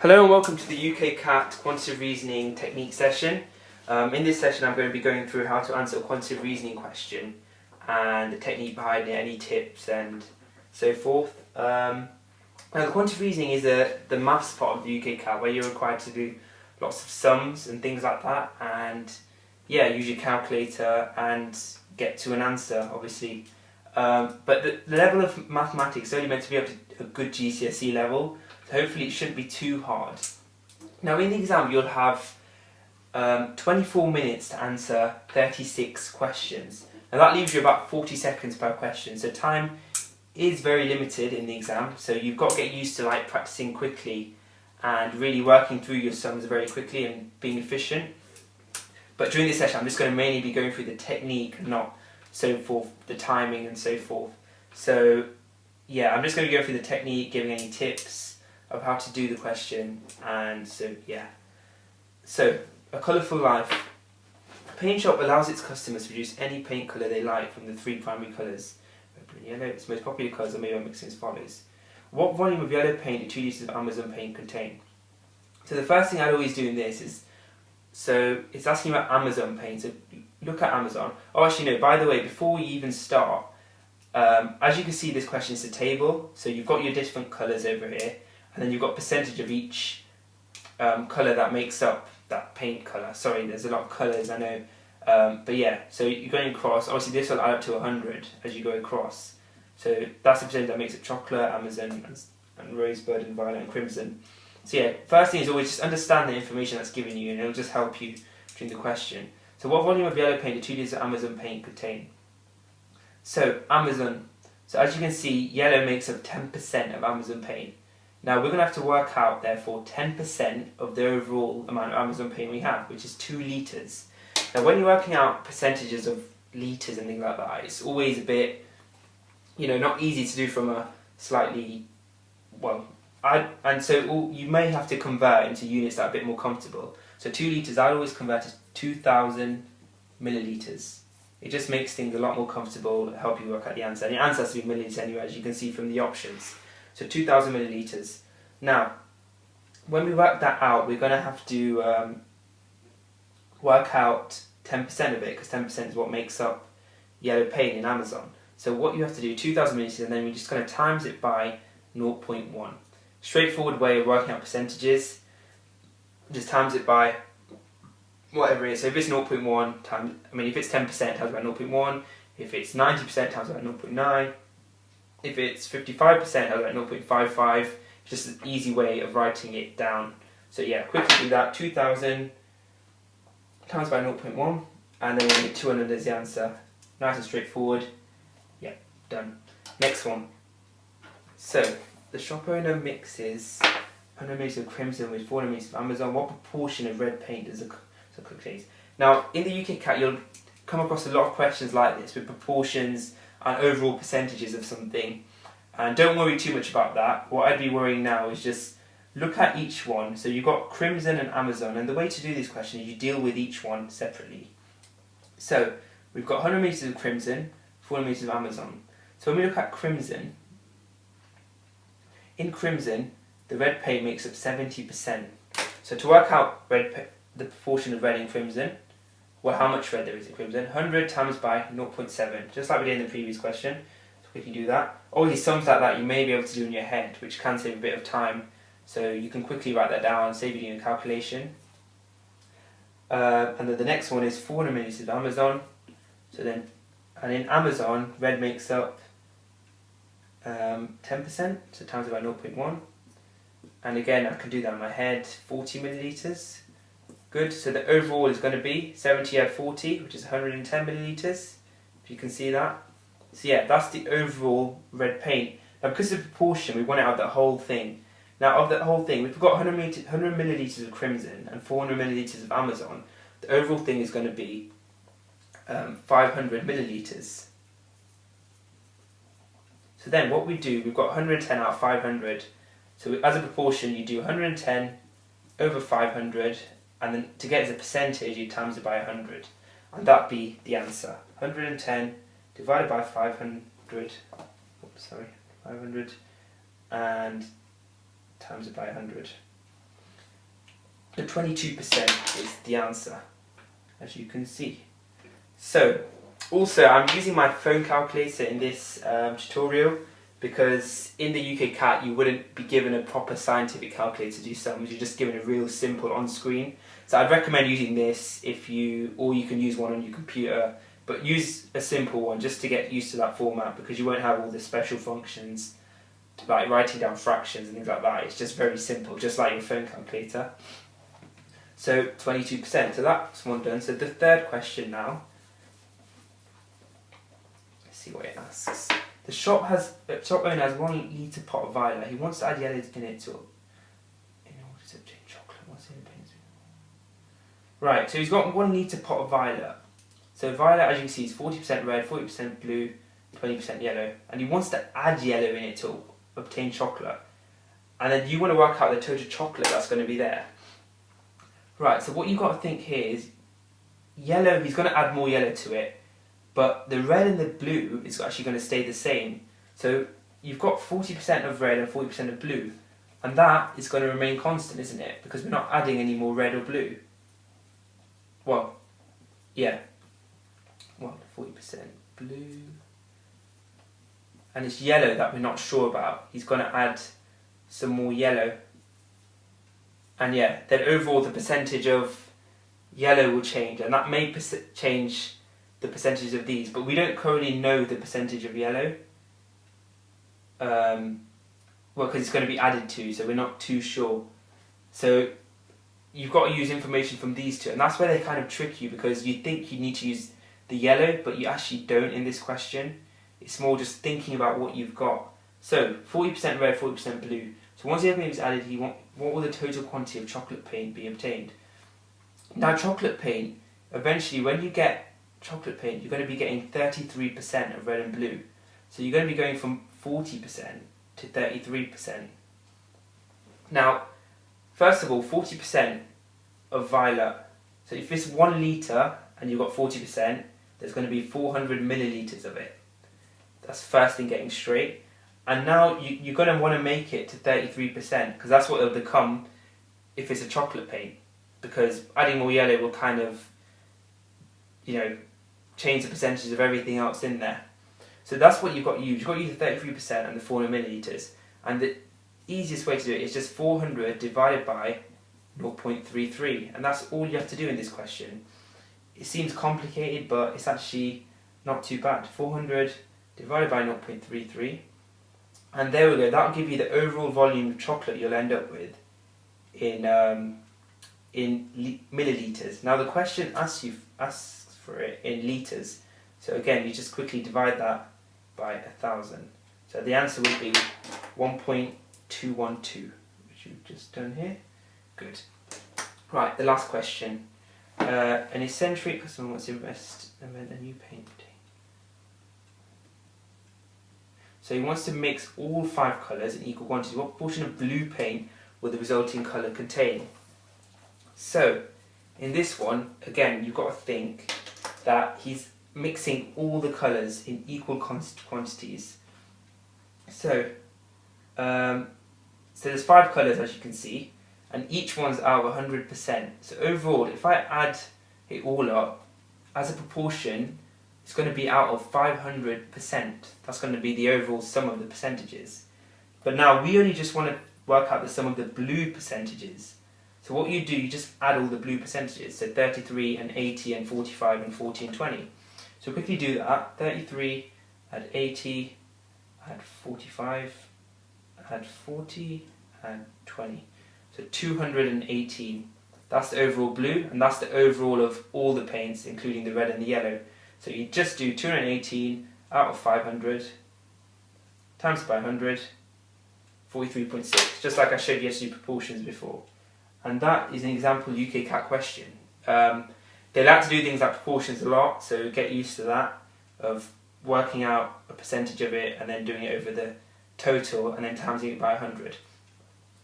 Hello and welcome to the UKCAT Quantitative Reasoning Technique session. In this session I'm going to be going through how to answer a quantitative reasoning question and the technique behind it, any tips and so forth. Now the quantitative reasoning is the maths part of the UKCAT where you're required to do lots of sums and things like that, and yeah, use your calculator and get to an answer obviously. But the level of mathematics is only meant to be up to a good GCSE level. So hopefully it shouldn't be too hard. Now in the exam you'll have 24 minutes to answer 36 questions. Now that leaves you about 40 seconds per question, so time is very limited in the exam, so you've got to get used to like practicing quickly and really working through your sums very quickly and being efficient. But during this session I'm just going to mainly be going through the technique and not so forth, the timing and so forth. So yeah, I'm just going to go through the technique, giving any tips of how to do the question, and so yeah. So, a colourful life. A paint shop allows its customers to produce any paint colour they like from the three primary colours. Red, blue and yellow. Its most popular colours are made by mixing as follows. What volume of yellow paint do 2 litres of Amazon paint contain? So the first thing I'd always do in this is, so it's asking about Amazon paint, so look at Amazon. Oh actually no, by the way, before we even start, as you can see this question is a table, so you've got your different colours over here, and then you've got percentage of each colour that makes up that paint colour. Sorry, there's a lot of colours, I know. But yeah, so you're going across. Obviously this will add up to 100 as you go across. So that's the percentage that makes up chocolate, Amazon, and rosebud, and violet, and crimson. So yeah, first thing is always just understand the information that's given you, and it'll just help you during the question. So what volume of yellow paint do 2 litres of Amazon paint contain? So Amazon. So as you can see, yellow makes up 10% of Amazon paint. Now we're going to have to work out, therefore, 10% of the overall amount of Amazon paint we have, which is 2 litres. Now when you're working out percentages of litres and things like that, it's always a bit, not easy to do from a slightly, you may have to convert into units that are a bit more comfortable. So 2 litres, I always convert to 2,000 millilitres. It just makes things a lot more comfortable, help you work out the answer. And the answer has to be millilitres anyway, as you can see from the options. So 2,000 millilitres. Now, when we work that out, we're going to have to work out 10% of it, because 10% is what makes up yellow paint in Amazon. So what you have to do, 2,000 millilitres, and then we're just going to times it by 0.1. Straightforward way of working out percentages. Just times it by whatever it is. So if it's 0.1 times, if it's 10% times by 0.1, if it's 90% times by 0.9, if it's 55%, times by 0.55, just an easy way of writing it down. So yeah, quickly do that, 2,000 times by 0.1, and then we get 200 as the answer. Nice and straightforward. Yeah, done. Next one. So, the shop owner mixes 100 ml of crimson with 400 ml of Amazon. What proportion of red paint does the cook need? Now, in the UKCAT, you'll come across a lot of questions like this with proportions and overall percentages of something, and don't worry too much about that. What I'd be worrying now is just look at each one. So you've got crimson and Amazon, and the way to do this question is you deal with each one separately. So we've got 100 meters of crimson, 400 meters of Amazon. So when we look at crimson, in crimson the red paint makes up 70%. So to work out the proportion of red in crimson, well, how much red there is in crimson? 100 times by 0.7, just like we did in the previous question. So we can do that. Obviously sums like that you may be able to do in your head, which can save a bit of time. So you can quickly write that down, save you doing a calculation. And then the next one is 400 milliliters of Amazon. So then, and in Amazon, red makes up 10%, so times it by 0.1. And again, I can do that in my head, 40 milliliters. Good, so the overall is going to be 70 add 40, which is 110 millilitres, if you can see that. So yeah, that's the overall red paint. Now because of proportion, we want to have the whole thing. Now of that whole thing, we've got 100 millilitres of crimson and 400 millilitres of Amazon. The overall thing is going to be 500 millilitres. So then what we do, we've got 110 out of 500. So as a proportion, you do 110 over 500, and then to get as a percentage, you times it by 100, and that'd be the answer. 110 divided by 500, 500, and times it by 100. The 22% is the answer, as you can see. So, also I'm using my phone calculator in this tutorial because in the UKCAT you wouldn't be given a proper scientific calculator to do sums, you're just given a real simple on-screen. So I'd recommend using this or you can use one on your computer, but use a simple one just to get used to that format because you won't have all the special functions like writing down fractions and things like that. It's just very simple, just like your phone calculator. So 22%, so that's one done. So the third question now, let's see what it asks. The shop owner has 1 litre pot of violet. He wants to add yellow in it in order to obtain chocolate. What's in the paint? Right, so he's got 1 litre pot of violet. So violet, as you can see, is 40% red, 40% blue, 20% yellow. And he wants to add yellow in it to obtain chocolate. And then you want to work out the total chocolate that's going to be there. Right, so what you've got to think here is yellow, he's going to add more yellow to it, but the red and the blue is actually going to stay the same. So you've got 40% of red and 40% of blue, and that is going to remain constant, isn't it? Because we're not adding any more red or blue. Well, yeah. Well, 40% blue. And it's yellow that we're not sure about. He's going to add some more yellow. And yeah, then overall the percentage of yellow will change, and that may change the percentage of these, but we don't currently know the percentage of yellow. Well, because it's going to be added to, so we're not too sure. So you've got to use information from these two, and that's where they kind of trick you, because you think you need to use the yellow, but you actually don't in this question. It's more just thinking about what you've got. So 40% red, 40% blue. So once everything is added, what will the total quantity of chocolate paint be obtained? Now chocolate paint, eventually when you get chocolate paint, you're going to be getting 33% of red and blue. So you're going to be going from 40% to 33%. Now, first of all, 40% of violet. So if it's 1 litre and you've got 40%, there's going to be 400 millilitres of it. That's first thing getting straight. And now you're going to want to make it to 33%, because that's what it'll become if it's a chocolate paint. Because adding more yellow will kind of, change the percentage of everything else in there. So that's what you've got to use. You've got to use the 33% and the 400 millilitres. And the easiest way to do it is just 400 divided by 0.33. And that's all you have to do in this question. It seems complicated, but it's actually not too bad. 400 divided by 0.33. And there we go, that'll give you the overall volume of chocolate you'll end up with in millilitres. Now the question asks for it in litres. So again, you just quickly divide that by 1,000. So the answer would be 1.212, which you've just done here. Good. Right, the last question. An eccentric customer wants to invent a new paint. So he wants to mix all 5 colours in equal quantities. What proportion of blue paint will the resulting colour contain? So, in this one, again, you've got to think that he's mixing all the colours in equal quantities. So there's 5 colours, as you can see, and each one's out of 100%. So overall, if I add it all up, as a proportion, it's going to be out of 500%. That's going to be the overall sum of the percentages. But now we only just want to work out the sum of the blue percentages. So what you do, you just add all the blue percentages. So 33 and 80 and 45 and 40 and 20. So quickly do that. 33, add 80, add 45, add 40, and 20. So 218. That's the overall blue, and that's the overall of all the paints, including the red and the yellow. So you just do 218 out of 500 times by 100, 43.6, just like I showed you how to do proportions before. And that is an example UKCAT question. They like to do things like proportions a lot, so get used to that, of working out a percentage of it and then doing it over the total and then timesing it by 100.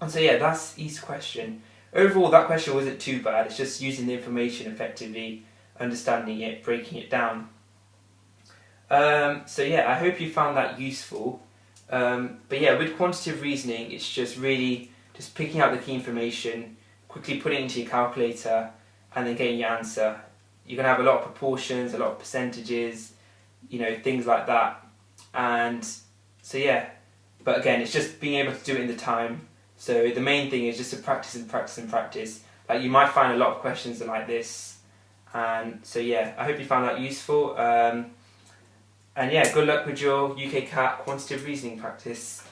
And so yeah, that's each question. Overall, that question wasn't too bad. It's just using the information effectively, understanding it, breaking it down. So yeah, I hope you found that useful. But yeah, with quantitative reasoning, it's just really just picking out the key information, quickly putting it into your calculator and then getting your answer. You're going to have a lot of proportions, a lot of percentages, you know, things like that. And so yeah, but again, it's just being able to do it in the time. So the main thing is just to practice and practice and practice. Like, you might find a lot of questions are like this. And so yeah, I hope you found that useful. And yeah, good luck with your UKCAT quantitative reasoning practice.